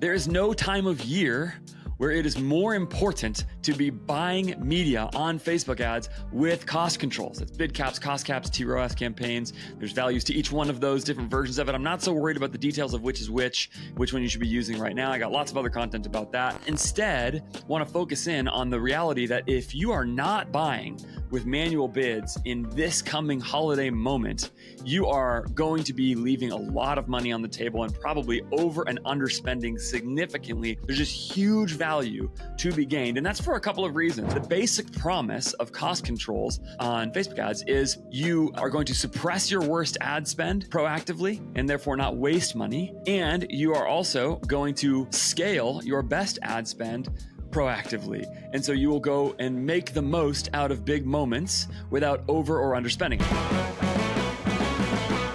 There is no time of year where it is more important to be buying media on Facebook ads with cost controls. It's bid caps, cost caps, TROAS campaigns. There's values to each one of those different versions of it. I'm not so worried about the details of which is which one you should be using right now. I got lots of other content about that. Instead, want to focus in on the reality that if you are not buying with manual bids in this coming holiday moment, you are going to be leaving a lot of money on the table and probably over and underspending significantly. There's just huge value to be gained. And that's for a couple of reasons. The basic promise of cost controls on Facebook ads is you are going to suppress your worst ad spend proactively and therefore not waste money. And you are also going to scale your best ad spend proactively. And so you will go and make the most out of big moments without over or underspending.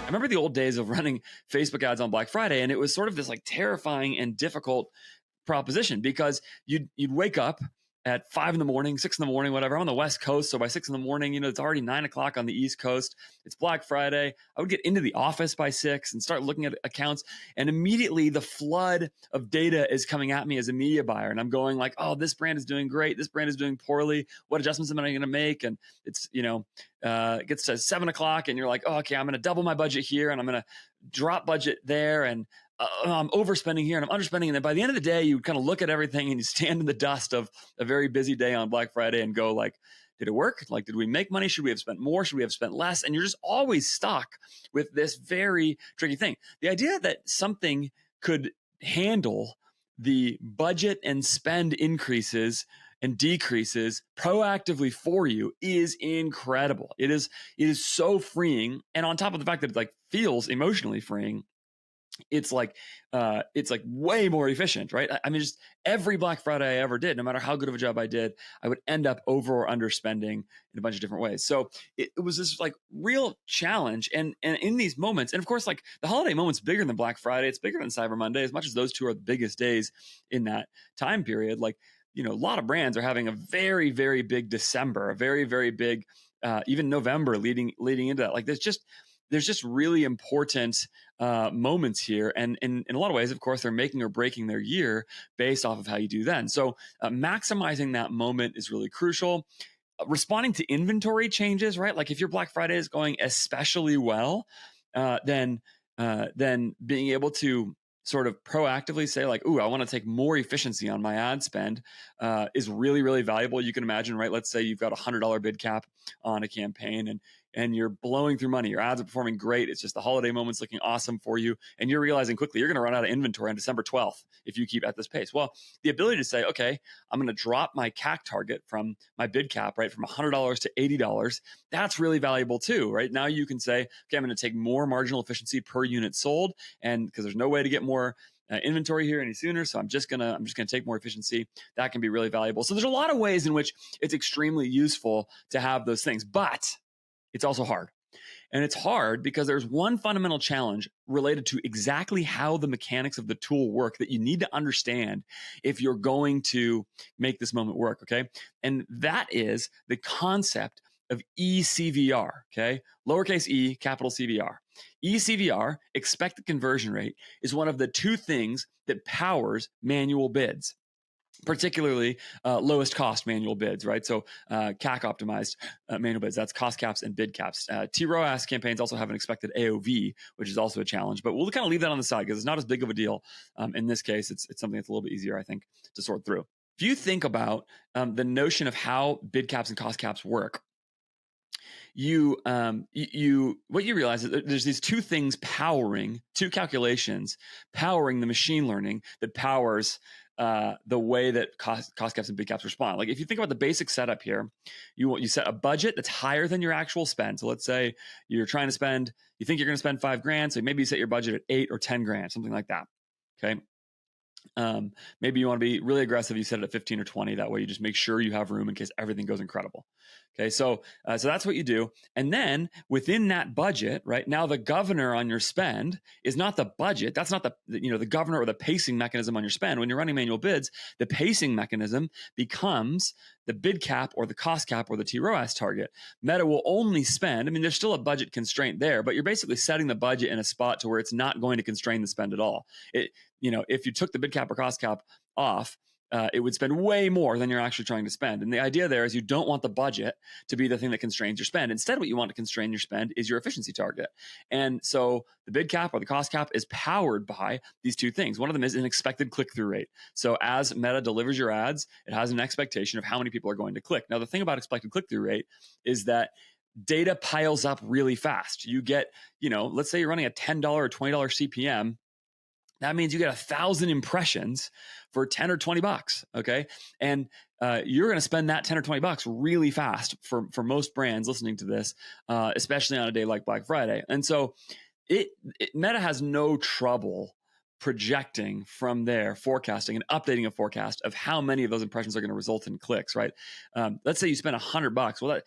I remember the old days of running Facebook ads on Black Friday, and it was sort of this like terrifying and difficult proposition because you'd wake up at 5 a.m, 6 a.m, whatever. I'm on the West Coast, so by 6 a.m, it's already 9 o'clock on the East Coast. It's Black Friday. I would get into the office by 6 and start looking at accounts, and immediately the flood of data is coming at me as a media buyer, and I'm going like, "Oh, this brand is doing great. This brand is doing poorly. What adjustments am I going to make?" And it's it gets to 7 o'clock, and you're like, "Oh, okay, I'm going to double my budget here, and I'm going to drop budget there, and I'm overspending here and I'm underspending." And then by the end of the day, you kind of look at everything and you stand in the dust of a very busy day on Black Friday and go like, did it work? Like, did we make money? Should we have spent more? Should we have spent less? And you're just always stuck with this very tricky thing. The idea that something could handle the budget and spend increases and decreases proactively for you is incredible. It is so freeing. And on top of the fact that it like feels emotionally freeing, it's like way more efficient, right? I mean, just every Black Friday I ever did, no matter how good of a job I did, I would end up over or underspending in a bunch of different ways. So it was this like real challenge. And in these moments, and of course, like the holiday moment's bigger than Black Friday. It's bigger than Cyber Monday, as much as those two are the biggest days in that time period. Like, a lot of brands are having a very, very big December, a very, very big, even November leading into that. Like there's just really important moments here. And in a lot of ways, of course, they're making or breaking their year based off of how you do then. So maximizing that moment is really crucial. Responding to inventory changes, right? Like if your Black Friday is going especially well, then being able to sort of proactively say like, ooh, I want to take more efficiency on my ad spend is really, really valuable. You can imagine, right? Let's say you've got $100 bid cap on a campaign and you're blowing through money. Your ads are performing great. It's just the holiday moment's looking awesome for you. And you're realizing quickly you're going to run out of inventory on December 12th if you keep at this pace. Well, the ability to say, okay, I'm going to drop my CAC target from my bid cap, right, from $100 to $80. That's really valuable too, right? Now you can say, okay, I'm going to take more marginal efficiency per unit sold. And because there's no way to get more inventory here any sooner. So I'm just gonna take more efficiency. That can be really valuable. So there's a lot of ways in which it's extremely useful to have those things, but it's also hard. And it's hard because there's one fundamental challenge related to exactly how the mechanics of the tool work that you need to understand if you're going to make this moment work, okay? And that is the concept of ECVR, okay? Lowercase e, capital CVR. ECVR, expected conversion rate, is one of the two things that powers manual bids, particularly lowest cost manual bids, right? So CAC optimized manual bids, that's cost caps and bid caps. TROAS campaigns also have an expected AOV, which is also a challenge, but we'll kind of leave that on the side because it's not as big of a deal. In this case, it's something that's a little bit easier, I think, to sort through. If you think about the notion of how bid caps and cost caps work, what you realize is that there's these two calculations powering the machine learning that powers the way that cost caps and bid caps respond. Like if you think about the basic setup here, you set a budget that's higher than your actual spend. So let's say you think you're going to spend $5,000. So maybe you set your budget at 8 or 10 grand, something like that. Okay. Maybe you want to be really aggressive. You set it at 15 or 20. That way you just make sure you have room in case everything goes incredible. Okay. So that's what you do. And then within that budget, right now, the governor on your spend is not the budget. That's not the governor or the pacing mechanism on your spend. When you're running manual bids, the pacing mechanism becomes the bid cap or the cost cap or the TROAS target. Meta will only spend, there's still a budget constraint there, but you're basically setting the budget in a spot to where it's not going to constrain the spend at all. if you took the bid cap or cost cap off, it would spend way more than you're actually trying to spend. And the idea there is you don't want the budget to be the thing that constrains your spend. Instead, what you want to constrain your spend is your efficiency target. And so the bid cap or the cost cap is powered by these two things. One of them is an expected click-through rate. So as Meta delivers your ads, it has an expectation of how many people are going to click. Now, the thing about expected click-through rate is that data piles up really fast. You get, let's say you're running a $10 or $20 CPM. That means you get 1,000 impressions for 10 or 20 bucks. Okay. And you're going to spend that 10 or 20 bucks really fast for most brands listening to this, especially on a day like Black Friday. And so Meta has no trouble projecting from there, forecasting and updating a forecast of how many of those impressions are going to result in clicks, right? Let's say you spend $100. Well,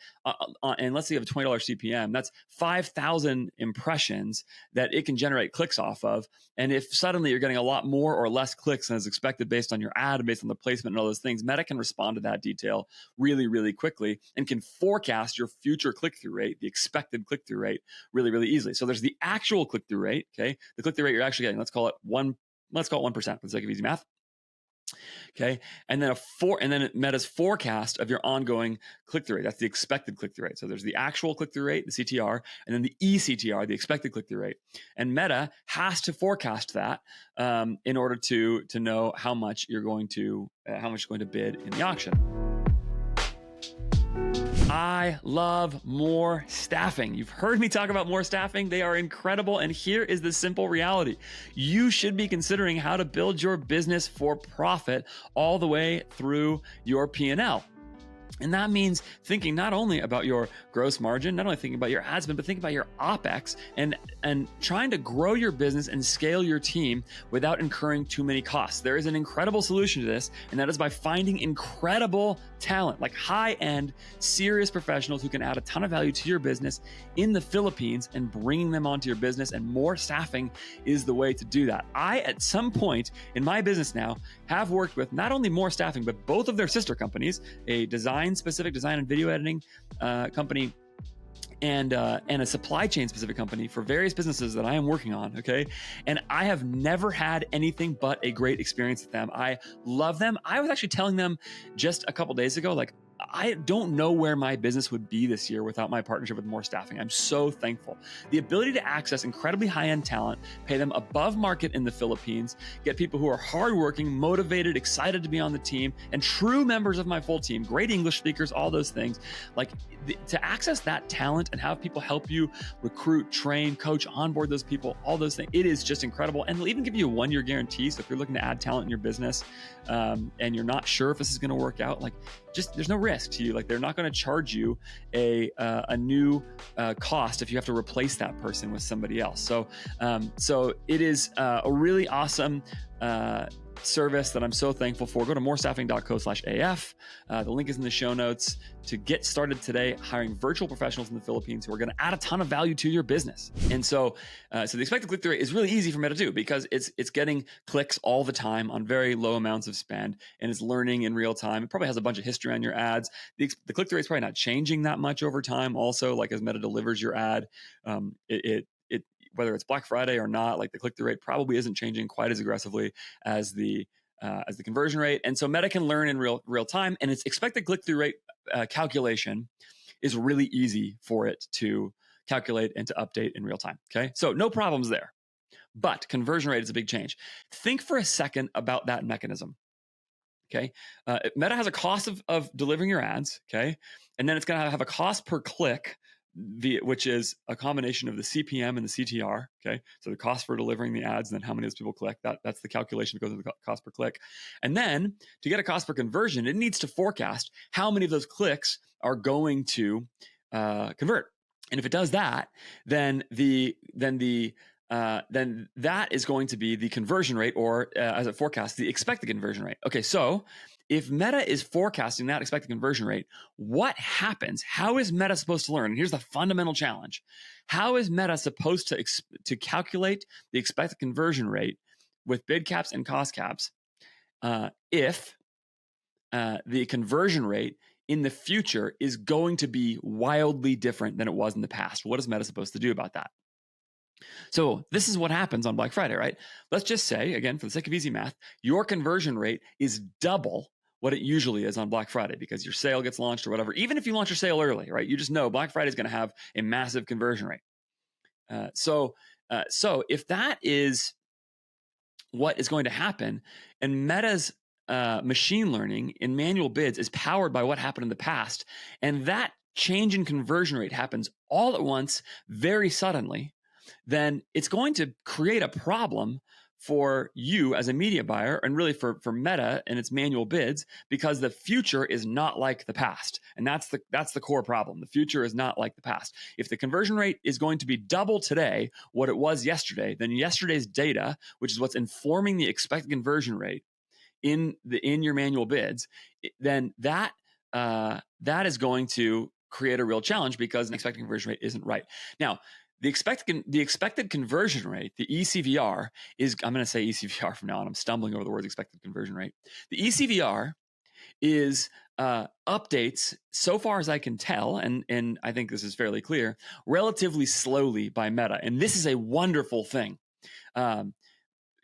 and let's say you have a $20 CPM. That's 5,000 impressions that it can generate clicks off of. And if suddenly you're getting a lot more or less clicks than is expected based on your ad, based on the placement and all those things, Meta can respond to that detail really, really quickly and can forecast your future click-through rate, the expected click-through rate, really, really easily. So there's the actual click-through rate, okay? The click-through rate you're actually getting, let's call it 1% for the sake of easy math. Okay. And then Meta's forecast of your ongoing click-through rate. That's the expected click-through rate. So there's the actual click-through rate, the CTR, and then the ECTR, the expected click-through rate. And Meta has to forecast that in order to know how much you're going to bid in the auction. I love more staffing. You've heard me talk about more staffing. They are incredible. And here is the simple reality. You should be considering how to build your business for profit all the way through your P&L. And that means thinking not only about your gross margin, not only thinking about your ad spend, but thinking about your OpEx and trying to grow your business and scale your team without incurring too many costs. There is an incredible solution to this, and that is by finding incredible talent, like high-end, serious professionals who can add a ton of value to your business in the Philippines and bringing them onto your business. And more staffing is the way to do that. I, at some point in my business now, have worked with not only more staffing, but both of their sister companies, a specific design and video editing company and a supply chain specific company for various businesses that I am working on. Okay. And I have never had anything but a great experience with them. I love them. I was actually telling them just a couple days ago, like, I don't know where my business would be this year without my partnership with More Staffing. I'm so thankful. The ability to access incredibly high-end talent, pay them above market in the Philippines, get people who are hardworking, motivated, excited to be on the team, and true members of my full team, great English speakers, all those things. Like, to access that talent and have people help you recruit, train, coach, onboard those people, all those things, it is just incredible. And they'll even give you a 1-year guarantee. So if you're looking to add talent in your business and you're not sure if this is going to work out, like, just there's no risk to you. Like, they're not going to charge you a new cost if you have to replace that person with somebody else. So it is a really awesome service that I'm so thankful for. Go to morestaffing.co/AF. The link is in the show notes to get started today hiring virtual professionals in the Philippines who are going to add a ton of value to your business. And so the expected click-through rate is really easy for Meta to do because it's getting clicks all the time on very low amounts of spend, and it's learning in real time. It probably has a bunch of history on your ads. The click-through rate is probably not changing that much over time. Also, like, as Meta delivers your ad, whether it's Black Friday or not, like, the click-through rate probably isn't changing quite as aggressively as the conversion rate. And so Meta can learn in real time, and its expected click-through rate calculation is really easy for it to calculate and to update in real time. Okay, so no problems there. But conversion rate is a big change. Think for a second about that mechanism. Okay, Meta has a cost of delivering your ads. Okay, and then it's going to have a cost per click, which is a combination of the CPM and the CTR. Okay, so the cost for delivering the ads and then how many of those people click. That's the calculation that goes into the cost per click. And then to get a cost per conversion, it needs to forecast how many of those clicks are going to convert. And if it does that, then that is going to be the conversion rate, or as it forecasts, the expected conversion rate. Okay, so if Meta is forecasting that expected conversion rate, what happens? How is Meta supposed to learn? And here's the fundamental challenge. How is Meta supposed to calculate the expected conversion rate with bid caps and cost caps if the conversion rate in the future is going to be wildly different than it was in the past? What is Meta supposed to do about that? So this is what happens on Black Friday, right? Let's just say, again, for the sake of easy math, your conversion rate is double what it usually is on Black Friday because your sale gets launched or whatever. Even if you launch your sale early, right? You just know Black Friday is going to have a massive conversion rate. So if that is what is going to happen, and Meta's machine learning in manual bids is powered by what happened in the past, and that change in conversion rate happens all at once, very suddenly, then it's going to create a problem for you as a media buyer and really for Meta and its manual bids, because the future is not like the past. And that's the core problem. The future is not like the past. If the conversion rate is going to be double today what it was yesterday, then yesterday's data, which is what's informing the expected conversion rate in your manual bids, then that is going to create a real challenge because the expected conversion rate isn't right. Now, the expected conversion rate, the ECVR, is, I'm going to say ECVR from now on. I'm stumbling over the words expected conversion rate. The ECVR is updates, so far as I can tell, and I think this is fairly clear, relatively slowly by Meta. And this is a wonderful thing.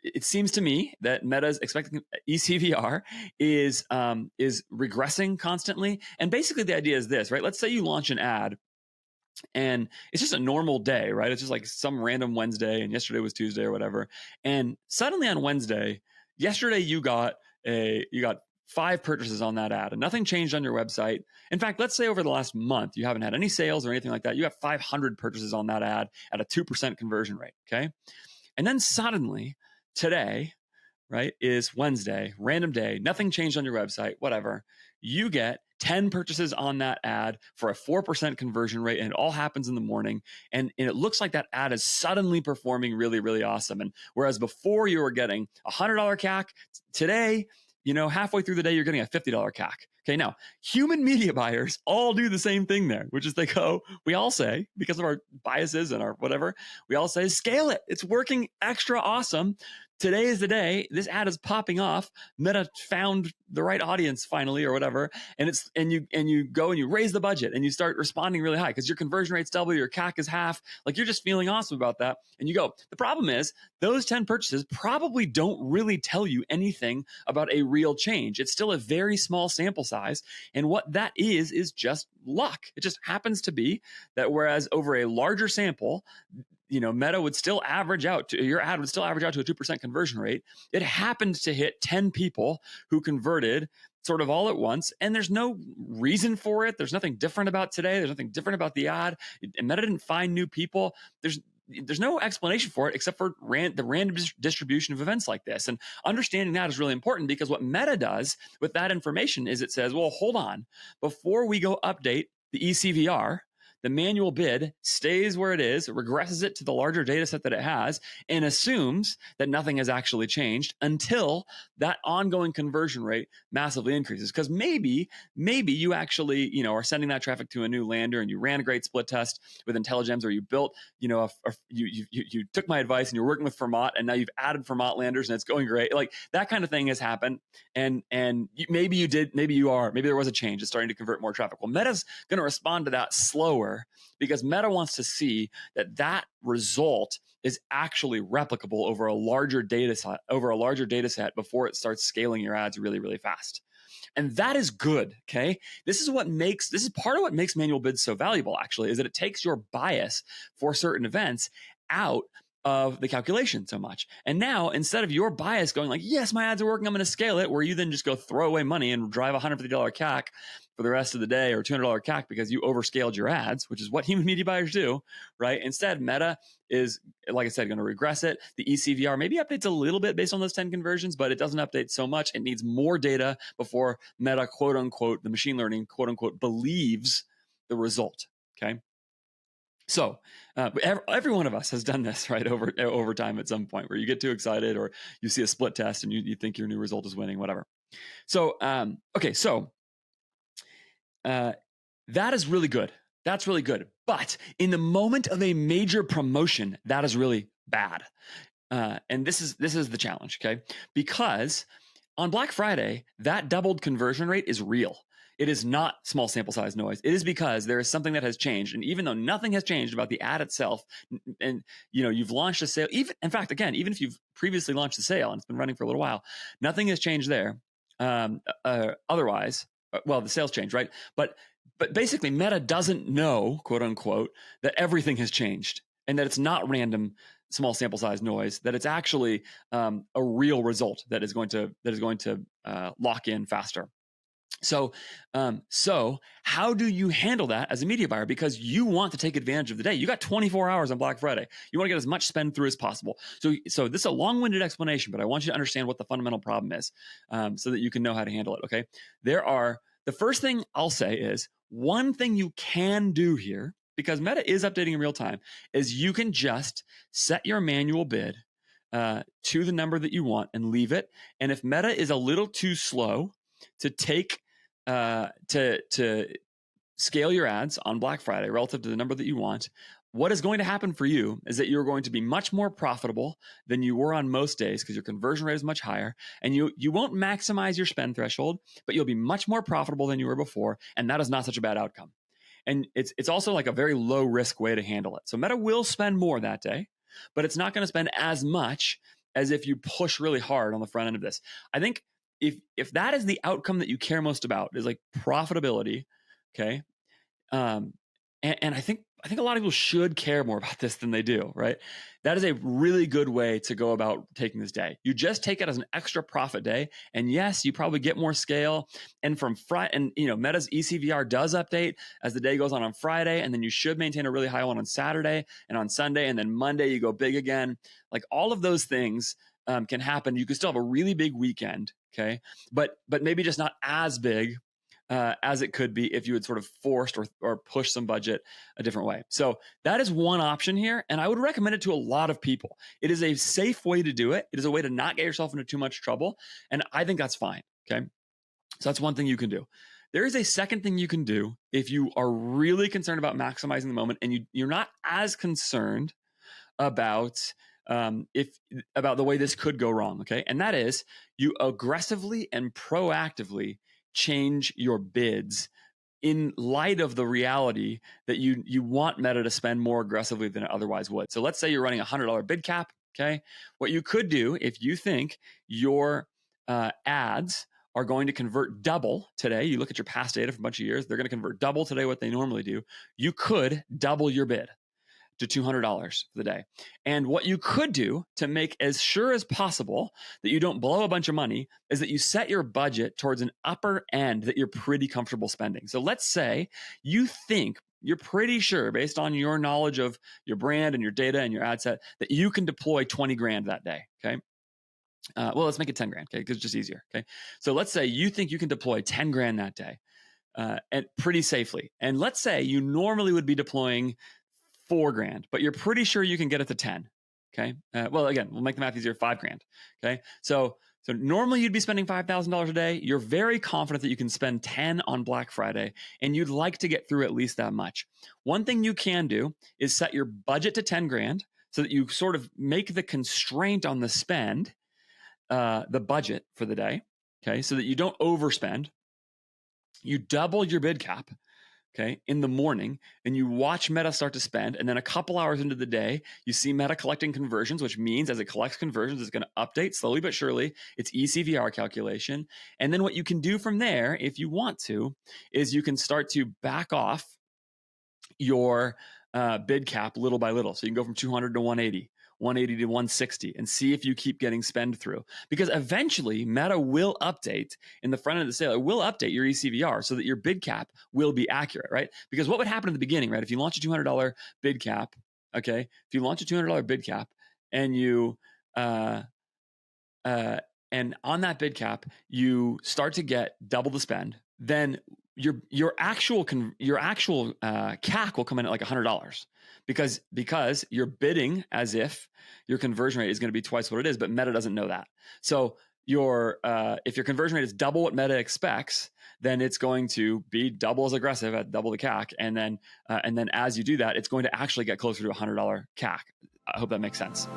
It seems to me that Meta's expected ECVR is regressing constantly. And basically the idea is this, right? Let's say you launch an ad and it's just a normal day, right? It's just like some random Wednesday, and yesterday was Tuesday or whatever. And suddenly on Wednesday, yesterday you got 5 purchases on that ad and nothing changed on your website. In fact, let's say over the last month, you haven't had any sales or anything like that. You have 500 purchases on that ad at a 2% conversion rate. Okay. And then suddenly today, right, is Wednesday, random day, nothing changed on your website, whatever. You get 10 purchases on that ad for a 4% conversion rate, and it all happens in the morning. And it looks like that ad is suddenly performing really, really awesome. And whereas before you were getting a $100 CAC, today, halfway through the day, you're getting a $50 CAC. Okay, now human media buyers all do the same thing there, which is we all say, because of our biases and our whatever, we all say, scale it. It's working extra awesome. Today is the day. This ad is popping off. Meta found the right audience finally, or whatever. And you go and you raise the budget and you start responding really high because your conversion rate's double, your CAC is half. Like, you're just feeling awesome about that. And you go. The problem is those 10 purchases probably don't really tell you anything about a real change. It's still a very small sample size. And what that is just luck. It just happens to be that whereas over a larger sample, Meta would still average out to, your ad would still average out to a 2% conversion rate. It happened to hit 10 people who converted sort of all at once. And there's no reason for it. There's nothing different about today. There's nothing different about the ad. And Meta didn't find new people. There's no explanation for it except for the random distribution of events like this. And understanding that is really important, because what Meta does with that information is it says, well, hold on, before we go update the ECVR, the manual bid stays where it is, regresses it to the larger data set that it has, and assumes that nothing has actually changed until that ongoing conversion rate massively increases. Because maybe you actually, are sending that traffic to a new lander and you ran a great split test with IntelliGems, or you built, you took my advice and you're working with Fermat, and now you've added Fermat landers and it's going great. Like, that kind of thing has happened. And maybe you did, maybe there was a change. It's starting to convert more traffic. Well, Meta's going to respond to that slower, because Meta wants to see that result is actually replicable over a larger data set before it starts scaling your ads really, really fast. And that is good. Okay. This is part of what makes manual bids so valuable, actually, is that it takes your bias for certain events out of the calculation so much. And now, instead of your bias going like, yes, my ads are working, I'm going to scale it, where you then just go throw away money and drive a $150 CAC for the rest of the day, or $200 CAC because you overscaled your ads, which is what human media buyers do, right? Instead, Meta is, like I said, going to regress it. The ECVR maybe updates a little bit based on those 10 conversions, but it doesn't update so much. It needs more data before Meta, quote unquote, the machine learning, quote unquote, believes the result. Okay. So every one of us has done this, right, over time at some point, where you get too excited or you see a split test and you think your new result is winning, whatever. So, okay, so that is really good. That's really good. But in the moment of a major promotion, that is really bad. And this is the challenge, okay? Because on Black Friday, that doubled conversion rate is real. it is not small sample size noise. It is because there is something that has changed. And even though nothing has changed about the ad itself, and you've launched a sale, even in fact, again, even if you've previously launched a sale and it's been running for a little while, nothing has changed there. Otherwise, well, the sales change, right? But basically, Meta doesn't know, quote unquote, that everything has changed and that it's not random small sample size noise, that it's actually a real result that is going to lock in faster. So how do you handle that as a media buyer? Because you want to take advantage of the day. You got 24 hours on Black Friday. You want to get as much spend through as possible. So this is a long-winded explanation, but I want you to understand what the fundamental problem is, so that you can know how to handle it. Okay. The first thing I'll say is, one thing you can do here, because Meta is updating in real time, is you can just set your manual bid to the number that you want and leave it. And if Meta is a little too slow to take to scale your ads on Black Friday relative to the number that you want, what is going to happen for you is that you're going to be much more profitable than you were on most days, because your conversion rate is much higher, and you won't maximize your spend threshold, but you'll be much more profitable than you were before, and that is not such a bad outcome. And it's also like a very low risk way to handle it. So Meta will spend more that day, but it's not going to spend as much as if you push really hard on the front end of this. I think if that is the outcome that you care most about, is like profitability, okay, and I think a lot of people should care more about this than they do, right? That is a really good way to go about taking this day. You just take it as an extra profit day, and yes, you probably get more scale. And Meta's ECVR does update as the day goes on Friday, and then you should maintain a really high one on Saturday and on Sunday, and then Monday you go big again. Like, all of those things can happen. You can still have a really big weekend, okay, but maybe just not as big as it could be if you had sort of forced or pushed some budget a different way. So that is one option here, and I would recommend it to a lot of people. It is a safe way to do it. It is a way to not get yourself into too much trouble, and I think that's fine, okay? So that's one thing you can do. There is a second thing you can do if you are really concerned about maximizing the moment and you're not as concerned about about the way this could go wrong, okay? And that is, you aggressively and proactively change your bids in light of the reality that you want Meta to spend more aggressively than it otherwise would. So let's say you're running a $100 bid cap, okay? What you could do, if you think your ads are going to convert double today, you look at your past data for a bunch of years, they're going to convert double today what they normally do, you could double your bid to $200 for the day. And what you could do to make as sure as possible that you don't blow a bunch of money is that you set your budget towards an upper end that you're pretty comfortable spending. So let's say you think, you're pretty sure, based on your knowledge of your brand and your data and your ad set, that you can deploy 20 grand that day, okay? Well, let's make it 10 grand, okay? Because it's just easier, okay? So let's say you think you can deploy 10 grand that day and pretty safely. And let's say you normally would be deploying 4 grand, but you're pretty sure you can get it to 10. Okay. Well, again, we'll make the math easier. 5 grand. Okay. So normally you'd be spending $5,000 a day. You're very confident that you can spend 10 on Black Friday, and you'd like to get through at least that much. One thing you can do is set your budget to 10 grand so that you sort of make the constraint on the spend, the budget for the day. Okay. So that you don't overspend. You double your bid cap, okay, in the morning, and you watch Meta start to spend, and then a couple hours into the day, you see Meta collecting conversions, which means as it collects conversions, it's going to update slowly but surely its ECVR calculation. And then what you can do from there, if you want to, is you can start to back off your bid cap little by little. So you can go from 200 to 180. 180 to 160, and see if you keep getting spend through. Because eventually Meta will update in the front end of the sale. It will update your ECVR so that your bid cap will be accurate, right? Because what would happen in the beginning, right? If you launch a $200 bid cap, okay? If you launch a $200 bid cap and you, and on that bid cap, you start to get double the spend, then your actual CAC will come in at like $100. Because you're bidding as if your conversion rate is going to be twice what it is, but Meta doesn't know that. So if your conversion rate is double what Meta expects, then it's going to be double as aggressive at double the CAC, and then as you do that, it's going to actually get closer to $100 CAC. I hope that makes sense.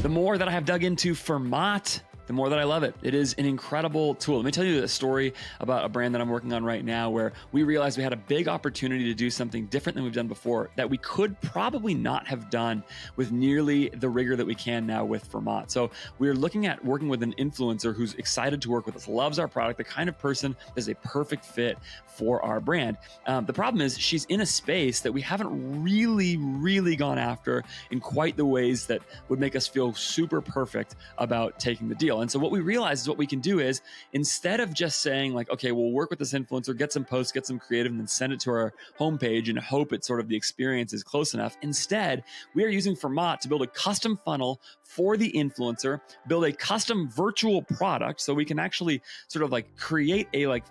The more that I have dug into Fermat, the more that I love it. It is an incredible tool. Let me tell you a story about a brand that I'm working on right now where we realized we had a big opportunity to do something different than we've done before that we could probably not have done with nearly the rigor that we can now with Fermat. So we're looking at working with an influencer who's excited to work with us, loves our product, the kind of person that is a perfect fit for our brand. The problem is she's in a space that we haven't really gone after in quite the ways that would make us feel super perfect about taking the deal. And so what we realized is what we can do is, instead of just saying like, okay, we'll work with this influencer, get some posts, get some creative, and then send it to our homepage and hope it's sort of the experience is close enough. Instead, we are using Fermat to build a custom funnel for the influencer, build a custom virtual product so we can actually sort of like create a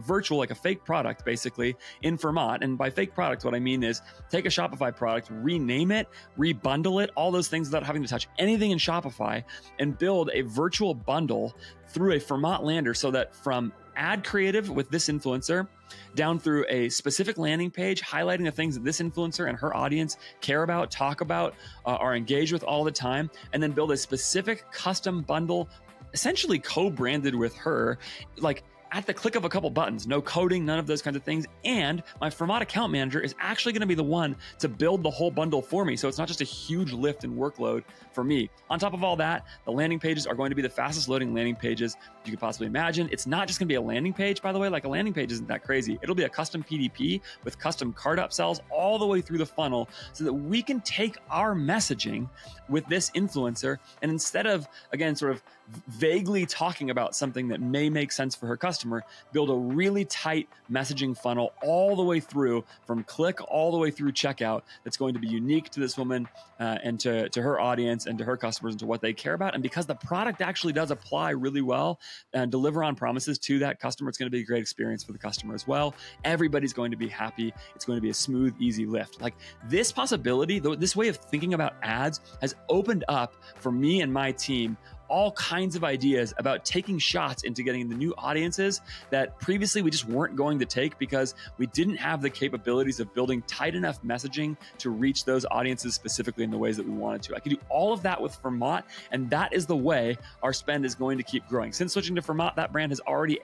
virtual, like a fake product basically in Fermat. And by fake product, what I mean is take a Shopify product, rename it, rebundle it, all those things without having to touch anything in Shopify, and build a virtual bundle through a Fermat lander so that from ad creative with this influencer down through a specific landing page highlighting the things that this influencer and her audience care about, talk about, are engaged with all the time, and then build a specific custom bundle essentially co-branded with her, like at the click of a couple buttons, no coding, none of those kinds of things. And my Fermat account manager is actually going to be the one to build the whole bundle for me. So it's not just a huge lift in workload for me. On top of all that, the landing pages are going to be the fastest loading landing pages you could possibly imagine. It's not just going to be a landing page, by the way. Like, a landing page isn't that crazy. It'll be a custom PDP with custom cart upsells all the way through the funnel so that we can take our messaging with this influencer, and instead of, again, sort of vaguely talking about something that may make sense for her customer, build a really tight messaging funnel all the way through, from click all the way through checkout, that's going to be unique to this woman and to her audience and to her customers and to what they care about. And because the product actually does apply really well and deliver on promises to that customer, it's going to be a great experience for the customer as well. Everybody's going to be happy. It's going to be a smooth, easy lift. Like, this possibility, this way of thinking about ads has opened up for me and my team all kinds of ideas about taking shots into getting the new audiences that previously we just weren't going to take because we didn't have the capabilities of building tight enough messaging to reach those audiences specifically in the ways that we wanted to. I can do all of that with Fermat, and that is the way our spend is going to keep growing. Since switching to Fermat, that brand has already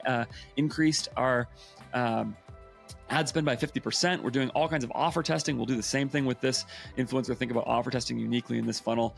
increased our ad spend by 50%. We're doing all kinds of offer testing. We'll do the same thing with this influencer. Think about offer testing uniquely in this funnel.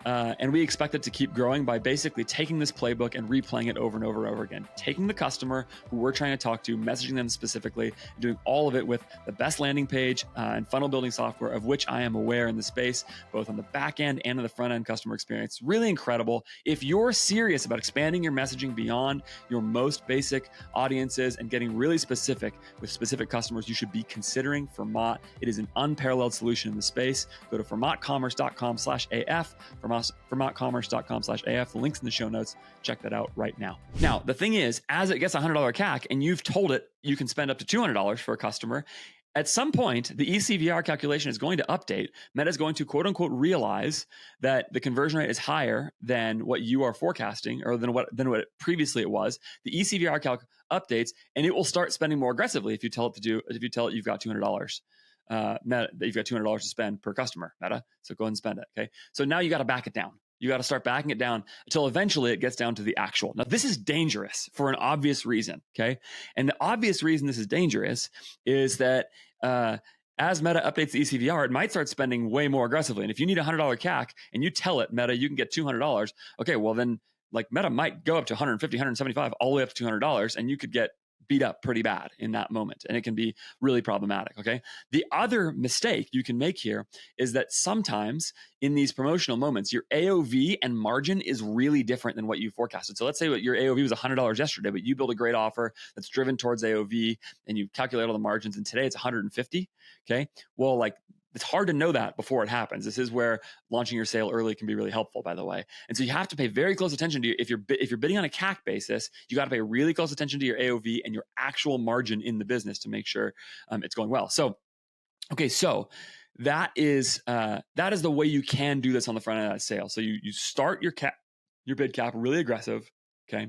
And we expect it to keep growing by basically taking this playbook and replaying it over and over and over again. Taking the customer who we're trying to talk to, messaging them specifically, and doing all of it with the best landing page and funnel building software of which I am aware in the space, both on the back end and on the front end customer experience. Really incredible. If you're serious about expanding your messaging beyond your most basic audiences and getting really specific with specific customers, you should be considering Fermat. It is an unparalleled solution in the space. Go to fermatcommerce.com/AF, fermatcommerce.com/AF. The link's in the show notes. Check that out right now. Now, the thing is, as it gets $100 CAC and you've told it you can spend up to $200 for a customer, at some point, the ECVR calculation is going to update. Meta is going to, quote unquote, realize that the conversion rate is higher than what you are forecasting, or than what previously it was. The ECVR calc updates, and it will start spending more aggressively if you tell it you've got $200. Meta, that you've got $200 to spend per customer, Meta. So go ahead and spend it. Okay. So now you got to back it down. You got to start backing it down until eventually it gets down to the actual. Now, this is dangerous for an obvious reason. Okay. And the obvious reason this is dangerous is that, as Meta updates the ECVR, it might start spending way more aggressively. And if you need $100 CAC and you tell it, Meta, you can get $200. Okay. Well, then, like, Meta might go up to 150, 175, all the way up to $200, and you could get beat up pretty bad in that moment. And it can be really problematic. Okay. The other mistake you can make here is that sometimes in these promotional moments, your AOV and margin is really different than what you forecasted. So let's say your AOV was $100 yesterday, but you build a great offer that's driven towards AOV and you calculate all the margins, and today it's 150. Okay. Well, like, it's hard to know that before it happens. This is where launching your sale early can be really helpful, by the way. And so you have to pay very close attention to if you're bidding on a CAC basis, you got to pay really close attention to your AOV and your actual margin in the business to make sure it's going well. So, okay, so that is the way you can do this on the front end of that sale. So you start your bid cap really aggressive. Okay.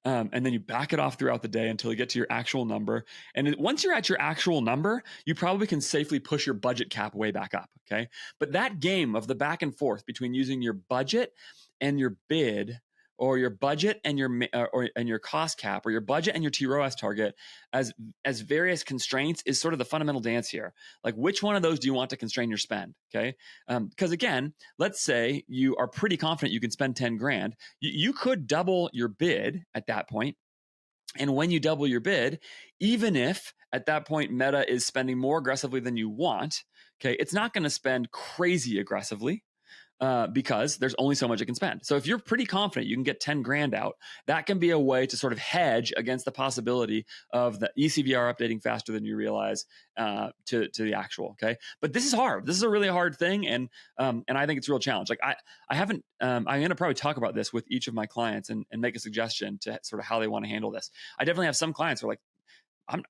And then you back it off throughout the day until you get to your actual number. And once you're at your actual number, you probably can safely push your budget cap way back up. Okay. But that game of the back and forth between using your budget and your bid or your budget and your cost cap, or your budget and your TROAS target as various constraints is sort of the fundamental dance here. Like, which one of those do you want to constrain your spend? Okay. Because again, let's say you are pretty confident you can spend 10 grand. You could double your bid at that point. And when you double your bid, even if at that point Meta is spending more aggressively than you want, okay, it's not going to spend crazy aggressively because there's only so much it can spend. So if you're pretty confident you can get 10 grand out, that can be a way to sort of hedge against the possibility of the ECVR updating faster than you realize to the actual. Okay, but this is hard. This is a really hard thing, and I think it's a real challenge. Like I haven't. I'm going to probably talk about this with each of my clients and make a suggestion to sort of how they want to handle this. I definitely have some clients who are like,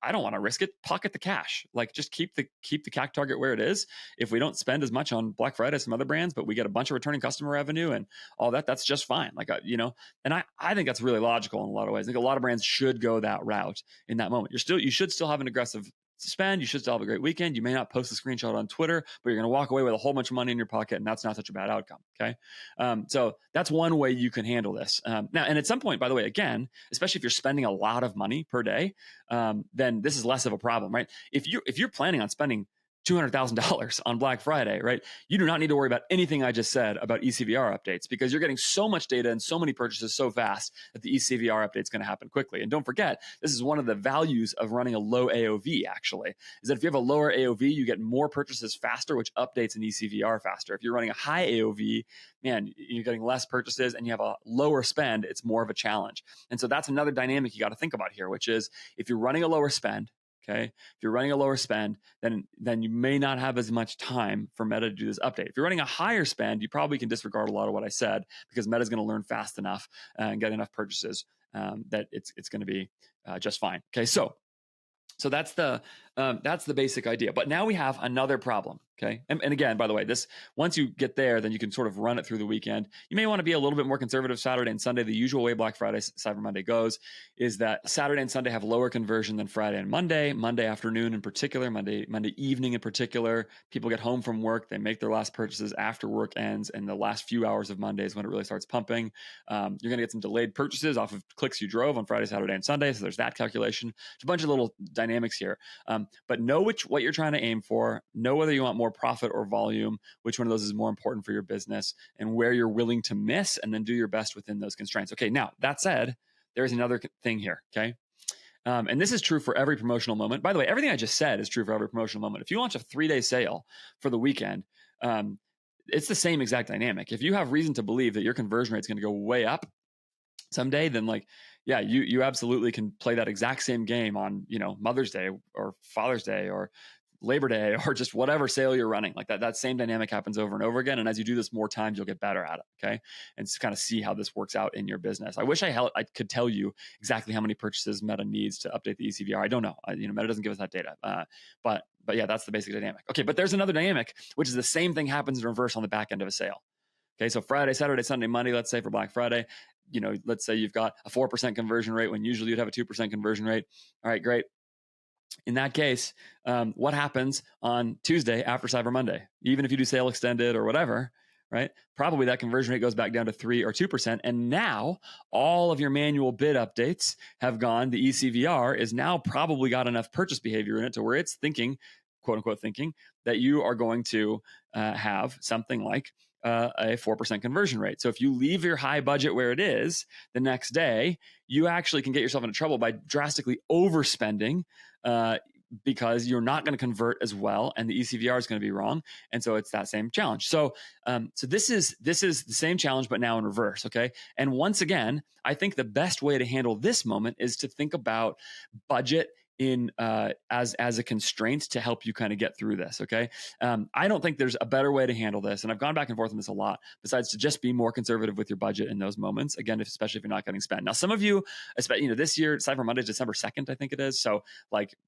I don't want to risk it. Pocket the cash. Like, just keep the CAC target where it is. If we don't spend as much on Black Friday as some other brands, but we get a bunch of returning customer revenue and all that, that's just fine. Like, and I think that's really logical in a lot of ways. I think a lot of brands should go that route in that moment. You should still have an aggressive spend. You should still have a great weekend. You may not post a screenshot on Twitter, but you're going to walk away with a whole bunch of money in your pocket, and that's not such a bad outcome. Okay, so that's one way you can handle this. Now, and at some point, by the way, again, especially if you're spending a lot of money per day, then this is less of a problem, right? If you're planning on spending $200,000 on Black Friday, right? You do not need to worry about anything I just said about ECVR updates, because you're getting so much data and so many purchases so fast that the ECVR update is going to happen quickly. And don't forget, this is one of the values of running a low AOV, actually, is that if you have a lower AOV, you get more purchases faster, which updates an ECVR faster. If you're running a high AOV, man, you're getting less purchases and you have a lower spend, it's more of a challenge. And so that's another dynamic you got to think about here, which is if you're running a lower spend, okay, if you're running a lower spend, then you may not have as much time for Meta to do this update. If you're running a higher spend, you probably can disregard a lot of what I said, because Meta is going to learn fast enough and get enough purchases that it's going to be just fine. Okay, so that's the basic idea. But now we have another problem. Okay. And again, by the way, once you get there, then you can sort of run it through the weekend. You may want to be a little bit more conservative Saturday and Sunday. The usual way Black Friday, Cyber Monday goes is that Saturday and Sunday have lower conversion than Friday and Monday. Monday afternoon in particular, Monday evening in particular, people get home from work, they make their last purchases after work ends, and the last few hours of Monday is when it really starts pumping. You're going to get some delayed purchases off of clicks you drove on Friday, Saturday, and Sunday. So there's that calculation. There's a bunch of little dynamics here. But know what you're trying to aim for. Know whether you want more profit or volume, which one of those is more important for your business, and where you're willing to miss, and then do your best within those constraints. Okay, now that said, there's another thing here, okay? And this is true for every promotional moment. By the way, everything I just said is true for every promotional moment. If you launch a 3-day sale for the weekend, it's the same exact dynamic. If you have reason to believe that your conversion rate is going to go way up someday, then yeah, you absolutely can play that exact same game on, Mother's Day or Father's Day or Labor Day or just whatever sale you're running. Like that same dynamic happens over and over again. And as you do this more times, you'll get better at it. Okay. And just kind of see how this works out in your business. I wish I could tell you exactly how many purchases Meta needs to update the ECVR. I don't know. Meta doesn't give us that data. But yeah, that's the basic dynamic. Okay. But there's another dynamic, which is the same thing happens in reverse on the back end of a sale. Okay. So Friday, Saturday, Sunday, Monday, let's say for Black Friday, let's say you've got a 4% conversion rate when usually you'd have a 2% conversion rate. All right, great. In that case, what happens on Tuesday after Cyber Monday? Even if you do sale extended or whatever, right? Probably that conversion rate goes back down to 3 or 2%. And now all of your manual bid updates have gone. The ECVR is now probably got enough purchase behavior in it to where it's thinking, quote unquote, thinking that you are going to have something like a 4% conversion rate. So if you leave your high budget where it is the next day, you actually can get yourself into trouble by drastically overspending because you're not going to convert as well, and the ECVR is going to be wrong. And so it's that same challenge. So this is the same challenge, but now in reverse. Okay. And once again, I think the best way to handle this moment is to think about budget in as a constraint to help you kind of get through this. Okay. I don't think there's a better way to handle this. And I've gone back and forth on this a lot, besides to just be more conservative with your budget in those moments. Again, especially if you're not getting spent. Now, some of you, this year, Cyber Monday is December 2nd, I think it is. So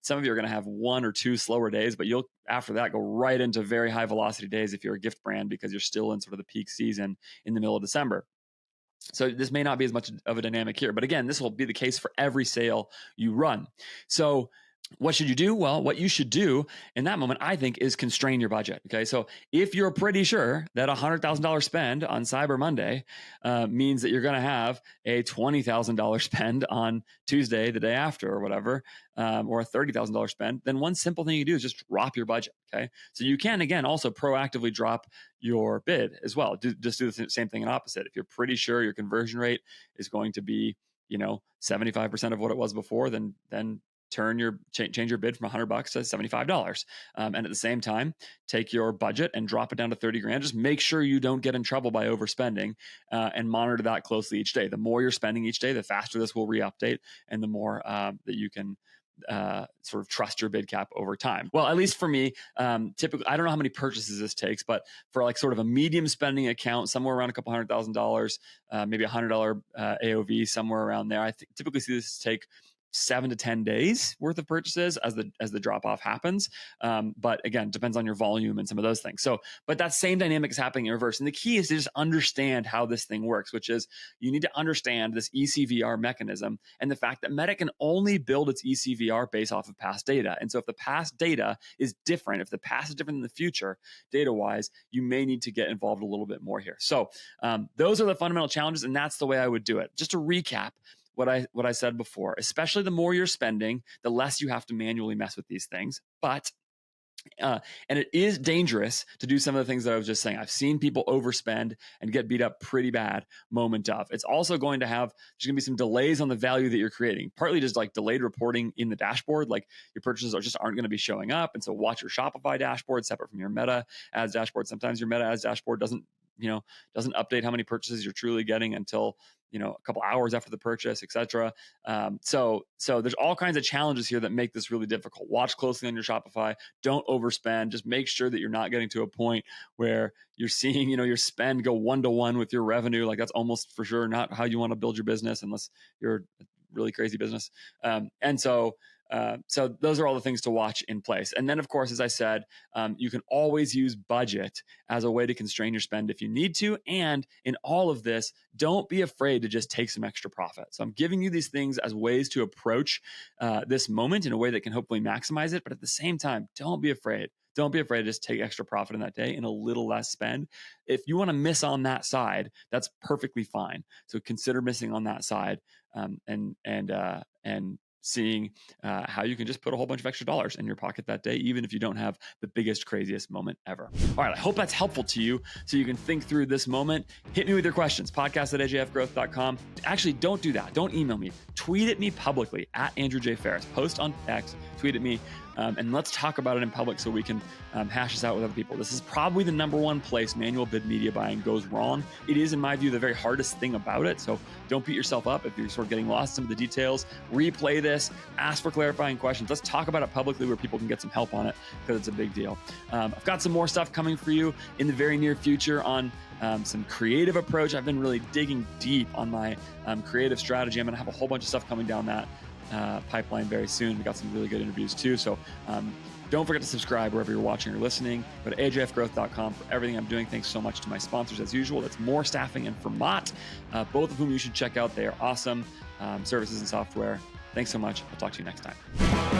some of you are going to have 1 or 2 slower days, but you'll after that go right into very high velocity days if you're a gift brand, because you're still in sort of the peak season in the middle of December. So this may not be as much of a dynamic here, but again, this will be the case for every sale you run. So what should you do? Well, what you should do in that moment, I think, is constrain your budget. Okay. So if you're pretty sure that $100,000 spend on Cyber Monday means that you're going to have a $20,000 spend on Tuesday, the day after, or whatever, or a $30,000 spend, then one simple thing you do is just drop your budget. Okay. So you can, again, also proactively drop your bid as well. Just do the same thing in opposite. If you're pretty sure your conversion rate is going to be, 75% of what it was before, then change your bid from $100 to $75. And at the same time, take your budget and drop it down to 30 grand. Just make sure you don't get in trouble by overspending, and monitor that closely each day. The more you're spending each day, the faster this will re-update, and the more that you can sort of trust your bid cap over time. Well, at least for me, typically, I don't know how many purchases this takes, but for like sort of a medium spending account, somewhere around a couple $100,000, maybe $100 AOV, somewhere around there, I typically see this take 7 to 10 days worth of purchases as the drop off happens. But again, depends on your volume and some of those things. So, but that same dynamic is happening in reverse. And the key is to just understand how this thing works, which is you need to understand this ECVR mechanism and the fact that Meta can only build its ECVR based off of past data. And so if the past data is different, if the past is different than the future data wise, you may need to get involved a little bit more here. So those are the fundamental challenges. And that's the way I would do it. Just to recap, what I said before, especially the more you're spending, the less you have to manually mess with these things. But and it is dangerous to do some of the things that I was just saying. I've seen people overspend and get beat up pretty bad moment of. It's also going to have, there's going to be some delays on the value that you're creating, partly just like delayed reporting in the dashboard. Like your purchases aren't going to be showing up. And so watch your Shopify dashboard separate from your Meta ads dashboard. Sometimes your Meta ads dashboard doesn't update how many purchases you're truly getting until, a couple hours after the purchase, et cetera. So there's all kinds of challenges here that make this really difficult. Watch closely on your Shopify. Don't overspend. Just make sure that you're not getting to a point where you're seeing, your spend go 1-to-1 with your revenue. Like that's almost for sure not how you want to build your business unless you're a really crazy business. So those are all the things to watch in place. And then, of course, as I said, you can always use budget as a way to constrain your spend if you need to. And in all of this, don't be afraid to just take some extra profit. So I'm giving you these things as ways to approach this moment in a way that can hopefully maximize it. But at the same time, don't be afraid. Don't be afraid to just take extra profit in that day and a little less spend. If you want to miss on that side, that's perfectly fine. So consider missing on that side, and seeing how you can just put a whole bunch of extra dollars in your pocket that day, even if you don't have the biggest, craziest moment ever. All right, I hope that's helpful to you so you can think through this moment. Hit me with your questions, podcast@ajfgrowth.com. Actually, don't do that. Don't email me. Tweet at me publicly at Andrew J. Ferris. Post on X, tweet at me, and let's talk about it in public so we can hash this out with other people. This is probably the number one place manual bid media buying goes wrong. It is, in my view, the very hardest thing about it. So don't beat yourself up if you're sort of getting lost in some of the details. Replay this, ask for clarifying questions. Let's talk about it publicly where people can get some help on it because it's a big deal. I've got some more stuff coming for you in the very near future on some creative approach. I've been really digging deep on my creative strategy. I'm going to have a whole bunch of stuff coming down that pipeline very soon. We got some really good interviews too. So don't forget to subscribe wherever you're watching or listening. Go to ajfgrowth.com for everything I'm doing. Thanks so much to my sponsors as usual. That's More Staffing and Fermat, both of whom you should check out. They are awesome services and software. Thanks so much. I'll talk to you next time.